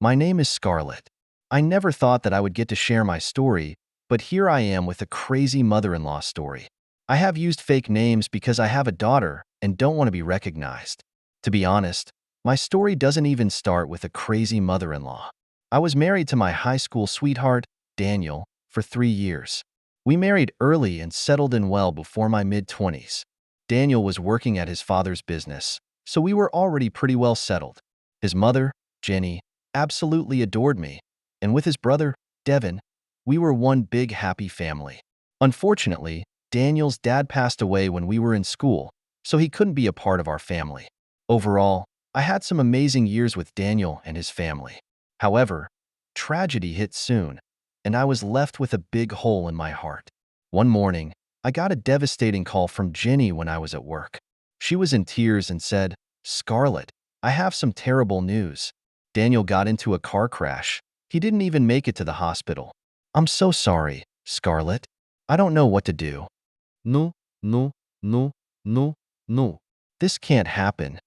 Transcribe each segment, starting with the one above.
My name is Scarlett. I never thought that I would get to share my story, but here I am with a crazy mother-in-law story. I have used fake names because I have a daughter and don't want to be recognized. To be honest, my story doesn't even start with a crazy mother-in-law. I was married to my high school sweetheart, Daniel, for 3 years. We married early and settled in well before my mid-20s. Daniel was working at his father's business, so we were already pretty well settled. His mother, Jenny, absolutely adored me, and with his brother, Devin, we were one big happy family. Unfortunately, Daniel's dad passed away when we were in school, so he couldn't be a part of our family. Overall, I had some amazing years with Daniel and his family. However, tragedy hit soon, and I was left with a big hole in my heart. One morning, I got a devastating call from Jenny when I was at work. She was in tears and said, "Scarlett, I have some terrible news. Daniel got into a car crash. He didn't even make it to the hospital." "I'm so sorry, Scarlett. I don't know what to do." No, no, no, no, no. This can't happen.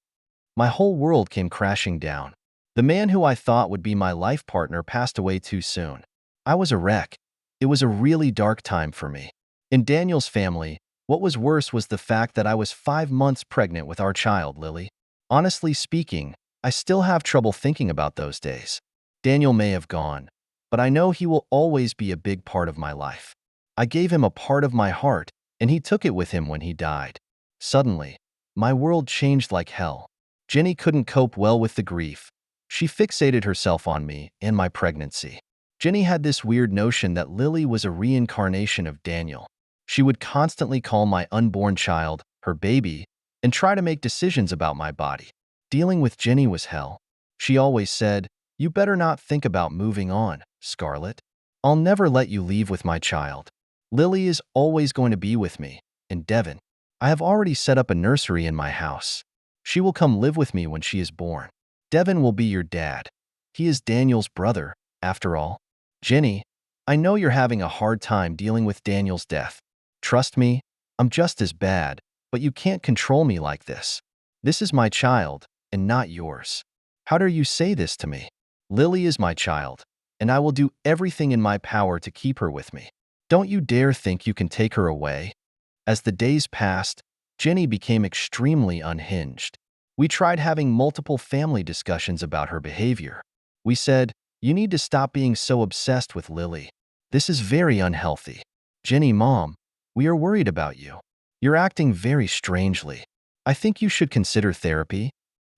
My whole world came crashing down. The man who I thought would be my life partner passed away too soon. I was a wreck. It was a really dark time for me. In Daniel's family, what was worse was the fact that I was 5 months pregnant with our child, Lily. Honestly speaking, I still have trouble thinking about those days. Daniel may have gone, but I know he will always be a big part of my life. I gave him a part of my heart, and he took it with him when he died. Suddenly, my world changed like hell. Jenny couldn't cope well with the grief. She fixated herself on me and my pregnancy. Jenny had this weird notion that Lily was a reincarnation of Daniel. She would constantly call my unborn child her baby and try to make decisions about my body. Dealing with Jenny was hell. She always said, "You better not think about moving on, Scarlett. I'll never let you leave with my child. Lily is always going to be with me, and Devin. I have already set up a nursery in my house. She will come live with me when she is born. Devin will be your dad. He is Daniel's brother, after all." Jenny, I know you're having a hard time dealing with Daniel's death. Trust me, I'm just as bad, but you can't control me like this. This is my child, and not yours. How dare you say this to me? Lily is my child, and I will do everything in my power to keep her with me. Don't you dare think you can take her away. As the days passed, Jenny became extremely unhinged. We tried having multiple family discussions about her behavior. We said, "You need to stop being so obsessed with Lily. This is very unhealthy. Jenny, Mom, we are worried about you. You're acting very strangely. I think you should consider therapy.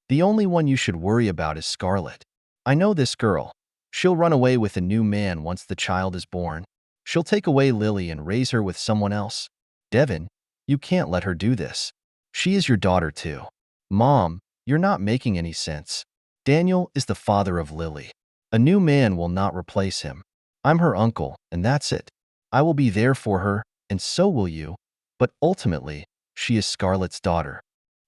The only one you should worry about is Scarlett. I know this girl. She'll run away with a new man once the child is born. She'll take away Lily and raise her with someone else. Devin, you can't let her do this. She is your daughter too. Mom, you're not making any sense. Daniel is the father of Lily. A new man will not replace him. I'm her uncle, and that's it. I will be there for her, and so will you. But ultimately, she is Scarlett's daughter."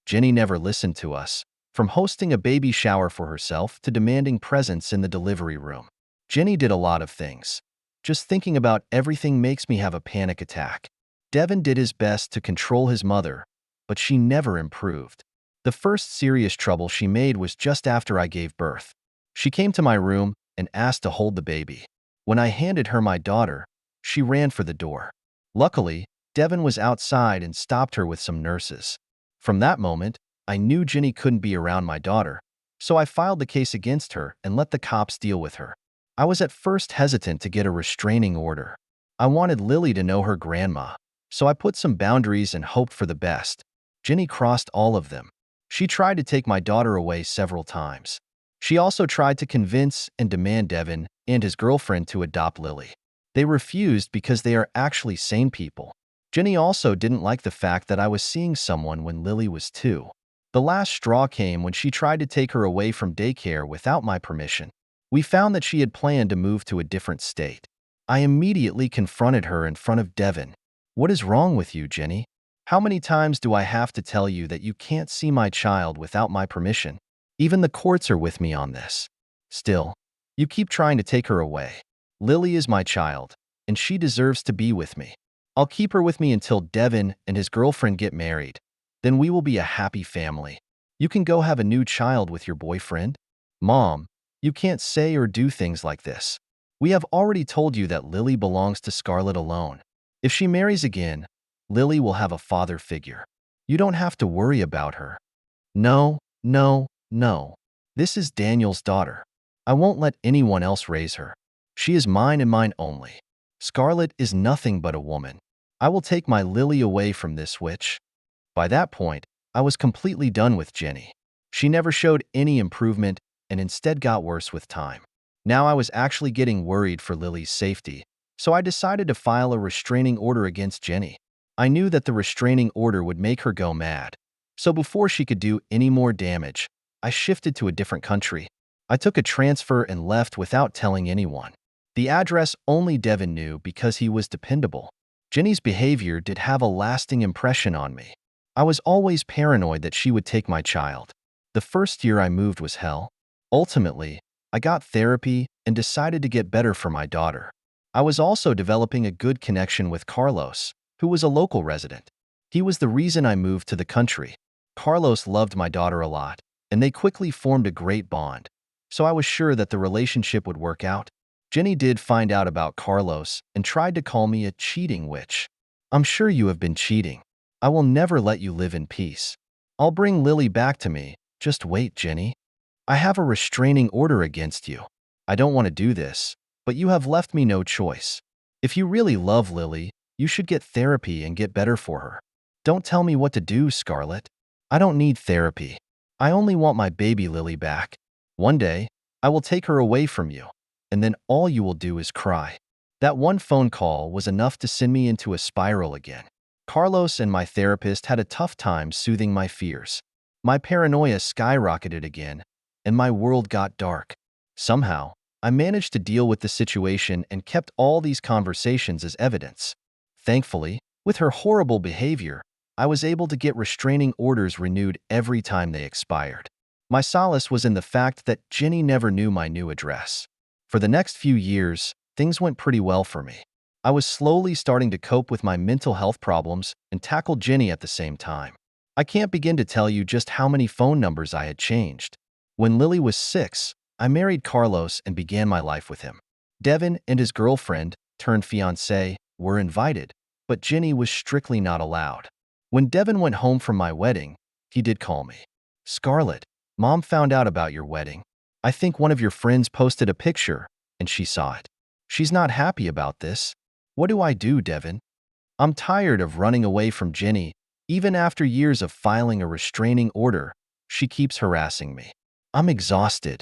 Jenny never listened to us, from hosting a baby shower for herself to demanding presents in the delivery room. Jenny did a lot of things. Just thinking about everything makes me have a panic attack. Devin did his best to control his mother, but she never improved. The first serious trouble she made was just after I gave birth. She came to my room and asked to hold the baby. When I handed her my daughter, she ran for the door. Luckily, Devin was outside and stopped her with some nurses. From that moment, I knew Jenny couldn't be around my daughter, so I filed the case against her and let the cops deal with her. I was at first hesitant to get a restraining order. I wanted Lily to know her grandma, so I put some boundaries and hoped for the best. Jenny crossed all of them. She tried to take my daughter away several times. She also tried to convince and demand Devin and his girlfriend to adopt Lily. They refused because they are actually sane people. Jenny also didn't like the fact that I was seeing someone when Lily was 2. The last straw came when she tried to take her away from daycare without my permission. We found that she had planned to move to a different state. I immediately confronted her in front of Devin. "What is wrong with you, Jenny? How many times do I have to tell you that you can't see my child without my permission? Even the courts are with me on this. Still, you keep trying to take her away. Lily is my child, and she deserves to be with me. I'll keep her with me until Devin and his girlfriend get married. Then we will be a happy family. You can go have a new child with your boyfriend." "Mom, You can't say or do things like this. We have already told you that Lily belongs to Scarlett alone. If she marries again, Lily will have a father figure. You don't have to worry about her. No, no, no. This is Daniel's daughter. I won't let anyone else raise her. She is mine and mine only. Scarlett is nothing but a woman. I will take my Lily away from this witch. By that point, I was completely done with Jenny. She never showed any improvement and instead got worse with time. Now I was actually getting worried for Lily's safety, so I decided to file a restraining order against Jenny. I knew that the restraining order would make her go mad, so before she could do any more damage, I shifted to a different country. I took a transfer and left without telling anyone. The address only Devin knew because he was dependable. Jenny's behavior did have a lasting impression on me. I was always paranoid that she would take my child. The first year I moved was hell. Ultimately, I got therapy and decided to get better for my daughter. I was also developing a good connection with Carlos, who was a local resident. He was the reason I moved to the country. Carlos loved my daughter a lot, and they quickly formed a great bond, so I was sure that the relationship would work out. Jenny did find out about Carlos and tried to call me a cheating witch. I'm sure you have been cheating. I will never let you live in peace. I'll bring Lily back to me. Just wait, Jenny. I have a restraining order against you. I don't want to do this, but you have left me no choice. If you really love Lily, you should get therapy and get better for her. Don't tell me what to do, Scarlett. I don't need therapy. I only want my baby Lily back. One day, I will take her away from you, and then all you will do is cry. That one phone call was enough to send me into a spiral again. Carlos and my therapist had a tough time soothing my fears. My paranoia skyrocketed again, and my world got dark. Somehow, I managed to deal with the situation and kept all these conversations as evidence. Thankfully, with her horrible behavior, I was able to get restraining orders renewed every time they expired. My solace was in the fact that Jenny never knew my new address. For the next few years, things went pretty well for me. I was slowly starting to cope with my mental health problems and tackle Jenny at the same time. I can't begin to tell you just how many phone numbers I had changed. When Lily was 6, I married Carlos and began my life with him. Devin and his girlfriend, turned fiancé, were invited, but Jenny was strictly not allowed. When Devin went home from my wedding, he did call me. Scarlett, Mom found out about your wedding. I think one of your friends posted a picture, and she saw it. She's not happy about this. What do I do, Devin? I'm tired of running away from Jenny. Even after years of filing a restraining order, she keeps harassing me. I'm exhausted.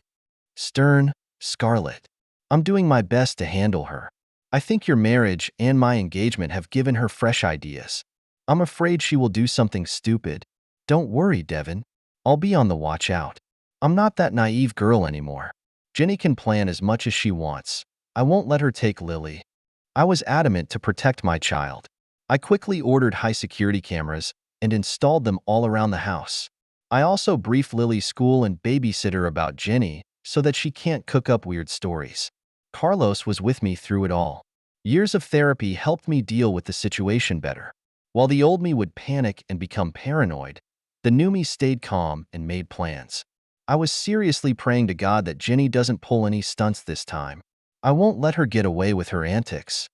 Stern, Scarlett. I'm doing my best to handle her. I think your marriage and my engagement have given her fresh ideas. I'm afraid she will do something stupid. Don't worry, Devin. I'll be on the watch out. I'm not that naive girl anymore. Jenny can plan as much as she wants. I won't let her take Lily. I was adamant to protect my child. I quickly ordered high-security cameras and installed them all around the house. I also briefed Lily's school and babysitter about Jenny so that she can't cook up weird stories. Carlos was with me through it all. Years of therapy helped me deal with the situation better. While the old me would panic and become paranoid, the new me stayed calm and made plans. I was seriously praying to God that Jenny doesn't pull any stunts this time. I won't let her get away with her antics.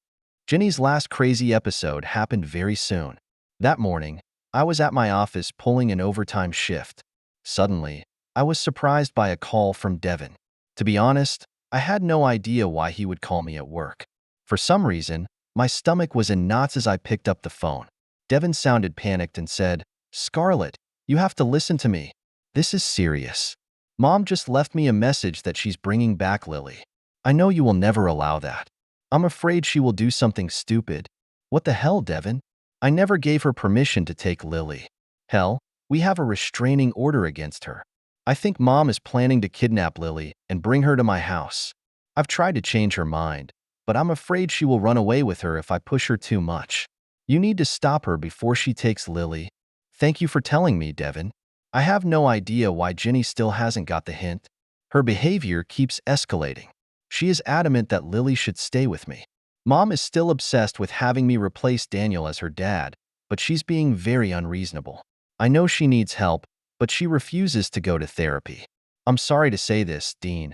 Jenny's last crazy episode happened very soon. That morning, I was at my office pulling an overtime shift. Suddenly, I was surprised by a call from Devin. To be honest, I had no idea why he would call me at work. For some reason, my stomach was in knots as I picked up the phone. Devin sounded panicked and said, "Scarlett, you have to listen to me. This is serious. Mom just left me a message that she's bringing back Lily. I know you will never allow that. I'm afraid she will do something stupid." What the hell, Devin? I never gave her permission to take Lily. Hell, we have a restraining order against her. I think Mom is planning to kidnap Lily and bring her to my house. I've tried to change her mind, but I'm afraid she will run away with her if I push her too much. You need to stop her before she takes Lily. Thank you for telling me, Devin. I have no idea why Jenny still hasn't got the hint. Her behavior keeps escalating. She is adamant that Lily should stay with me. Mom is still obsessed with having me replace Daniel as her dad, but she's being very unreasonable. I know she needs help, but she refuses to go to therapy. I'm sorry to say this, Dean,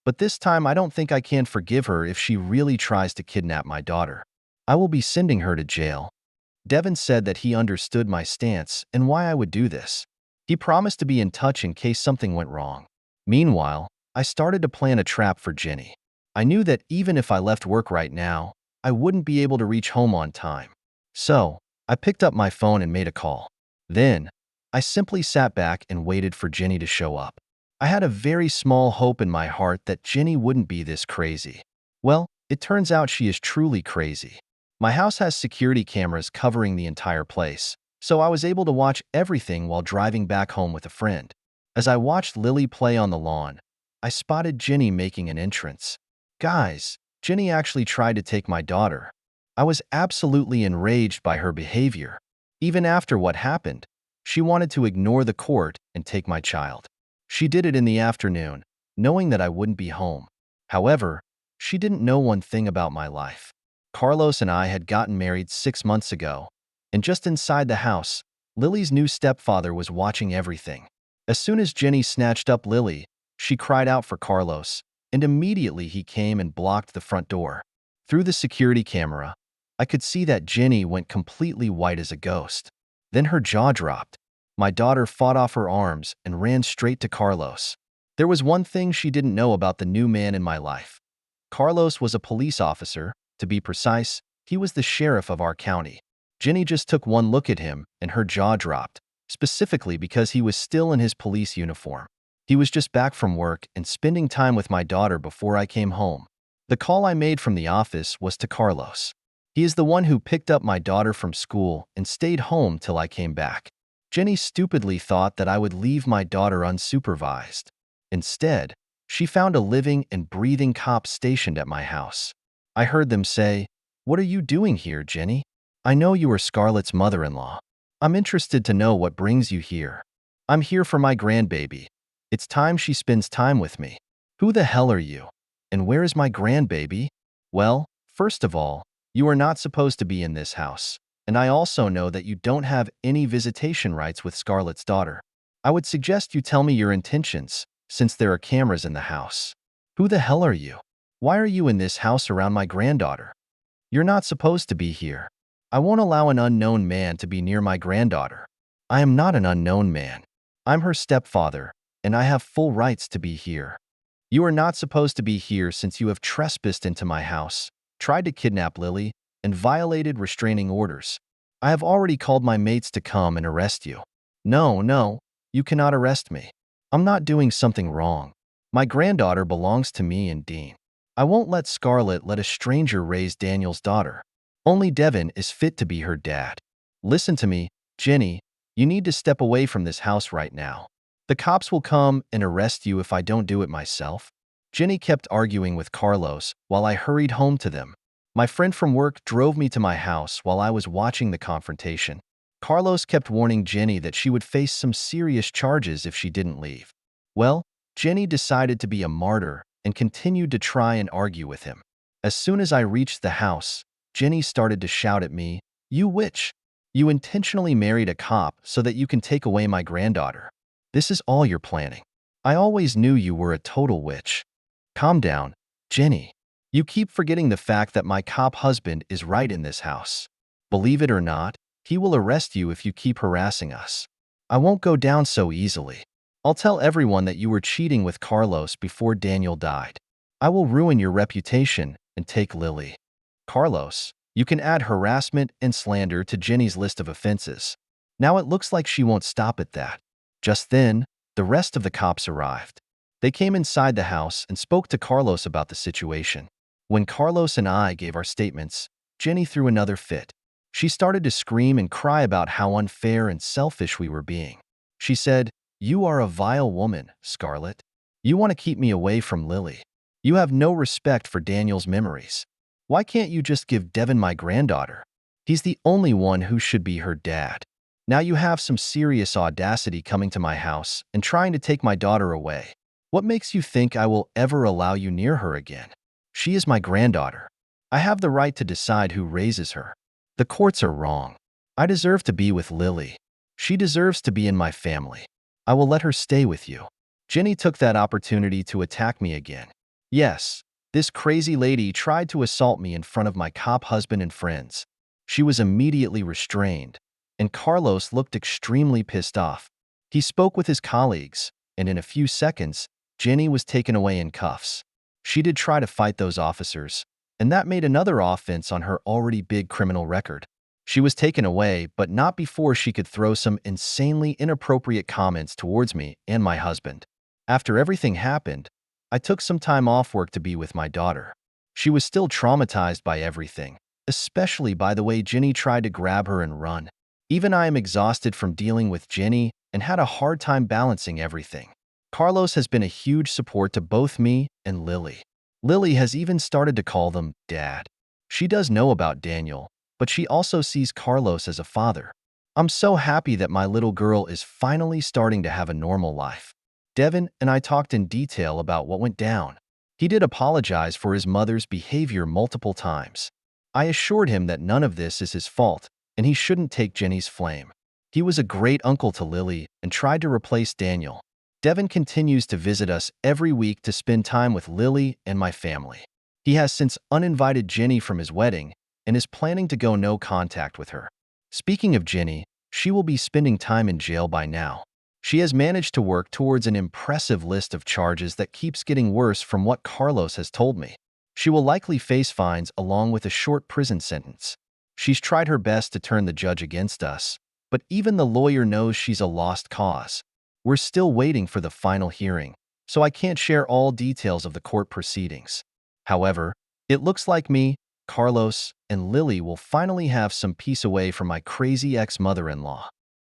But this time I don't think I can forgive her if she really tries to kidnap my daughter. I will be sending her to jail." Devin said that he understood my stance and why I would do this. He promised to be in touch in case something went wrong. Meanwhile, I started to plan a trap for Jenny. I knew that even if I left work right now, I wouldn't be able to reach home on time. So, I picked up my phone and made a call. Then, I simply sat back and waited for Jenny to show up. I had a very small hope in my heart that Jenny wouldn't be this crazy. Well, it turns out she is truly crazy. My house has security cameras covering the entire place, so I was able to watch everything while driving back home with a friend. As I watched Lily play on the lawn, I spotted Jenny making an entrance. Guys, Jenny actually tried to take my daughter. I was absolutely enraged by her behavior. Even after what happened, she wanted to ignore the court and take my child. She did it in the afternoon, knowing that I wouldn't be home. However, she didn't know one thing about my life. Carlos and I had gotten married 6 months ago, and just inside the house, Lily's new stepfather was watching everything. As soon as Jenny snatched up Lily, she cried out for Carlos, and immediately he came and blocked the front door. Through the security camera, I could see that Jenny went completely white as a ghost. Then her jaw dropped. My daughter fought off her arms and ran straight to Carlos. There was one thing she didn't know about the new man in my life. Carlos was a police officer. To be precise, he was the sheriff of our county. Jenny just took one look at him and her jaw dropped, specifically because he was still in his police uniform. He was just back from work and spending time with my daughter before I came home. The call I made from the office was to Carlos. He is the one who picked up my daughter from school and stayed home till I came back. Jenny stupidly thought that I would leave my daughter unsupervised. Instead, she found a living and breathing cop stationed at my house. I heard them say, "What are you doing here, Jenny? I know you are Scarlett's mother-in-law. I'm interested to know what brings you here." "I'm here for my grandbaby. It's time she spends time with me." "Who the hell are you? And where is my grandbaby?" "Well, first of all, you are not supposed to be in this house, and I also know that you don't have any visitation rights with Scarlett's daughter. I would suggest you tell me your intentions, since there are cameras in the house." "Who the hell are you? Why are you in this house around my granddaughter? You're not supposed to be here. I won't allow an unknown man to be near my granddaughter." "I am not an unknown man. I'm her stepfather, and I have full rights to be here." "You are not supposed to be here since you have trespassed into my house, tried to kidnap Lily, and violated restraining orders. I have already called my mates to come and arrest you." No, you cannot arrest me. I'm not doing something wrong. My granddaughter belongs to me and Dean. I won't let Scarlett let a stranger raise Daniel's daughter. Only Devin is fit to be her dad. Listen to me, Jenny, you need to step away from this house right now. The cops will come and arrest you if I don't do it myself." Jenny kept arguing with Carlos while I hurried home to them. My friend from work drove me to my house while I was watching the confrontation. Carlos kept warning Jenny that she would face some serious charges if she didn't leave. Well, Jenny decided to be a martyr and continued to try and argue with him. As soon as I reached the house, Jenny started to shout at me, "You witch! You intentionally married a cop so that you can take away my granddaughter. This is all you're planning. I always knew you were a total witch." "Calm down, Jenny. You keep forgetting the fact that my cop husband is right in this house. Believe it or not, he will arrest you if you keep harassing us. I won't go down so easily. I'll tell everyone that you were cheating with Carlos before Daniel died. I will ruin your reputation and take Lily." "Carlos, you can add harassment and slander to Jenny's list of offenses. Now it looks like she won't stop at that." Just then, the rest of the cops arrived. They came inside the house and spoke to Carlos about the situation. When Carlos and I gave our statements, Jenny threw another fit. She started to scream and cry about how unfair and selfish we were being. She said, "You are a vile woman, Scarlett. You want to keep me away from Lily. You have no respect for Daniel's memories. Why can't you just give Devin my granddaughter? He's the only one who should be her dad. Now you have some serious audacity coming to my house and trying to take my daughter away. What makes you think I will ever allow you near her again? She is my granddaughter. I have the right to decide who raises her. The courts are wrong. I deserve to be with Lily. She deserves to be in my family. I will let her stay with you." Jenny took that opportunity to attack me again. Yes, this crazy lady tried to assault me in front of my cop husband and friends. She was immediately restrained, and Carlos looked extremely pissed off. He spoke with his colleagues, and in a few seconds, Jenny was taken away in cuffs. She did try to fight those officers, and that made another offense on her already big criminal record. She was taken away, but not before she could throw some insanely inappropriate comments towards me and my husband. After everything happened, I took some time off work to be with my daughter. She was still traumatized by everything, especially by the way Jenny tried to grab her and run. Even I am exhausted from dealing with Jenny and had a hard time balancing everything. Carlos has been a huge support to both me and Lily. Lily has even started to call them Dad. She does know about Daniel, but she also sees Carlos as a father. I'm so happy that my little girl is finally starting to have a normal life. Devin and I talked in detail about what went down. He did apologize for his mother's behavior multiple times. I assured him that none of this is his fault and he shouldn't take Jenny's flame. He was a great uncle to Lily and tried to replace Daniel. Devin continues to visit us every week to spend time with Lily and my family. He has since uninvited Jenny from his wedding and is planning to go no contact with her. Speaking of Jenny, she will be spending time in jail by now. She has managed to work towards an impressive list of charges that keeps getting worse from what Carlos has told me. She will likely face fines along with a short prison sentence. She's tried her best to turn the judge against us, but even the lawyer knows she's a lost cause. We're still waiting for the final hearing, so I can't share all details of the court proceedings. However, it looks like me, Carlos, and Lily will finally have some peace away from my crazy ex-mother-in-law.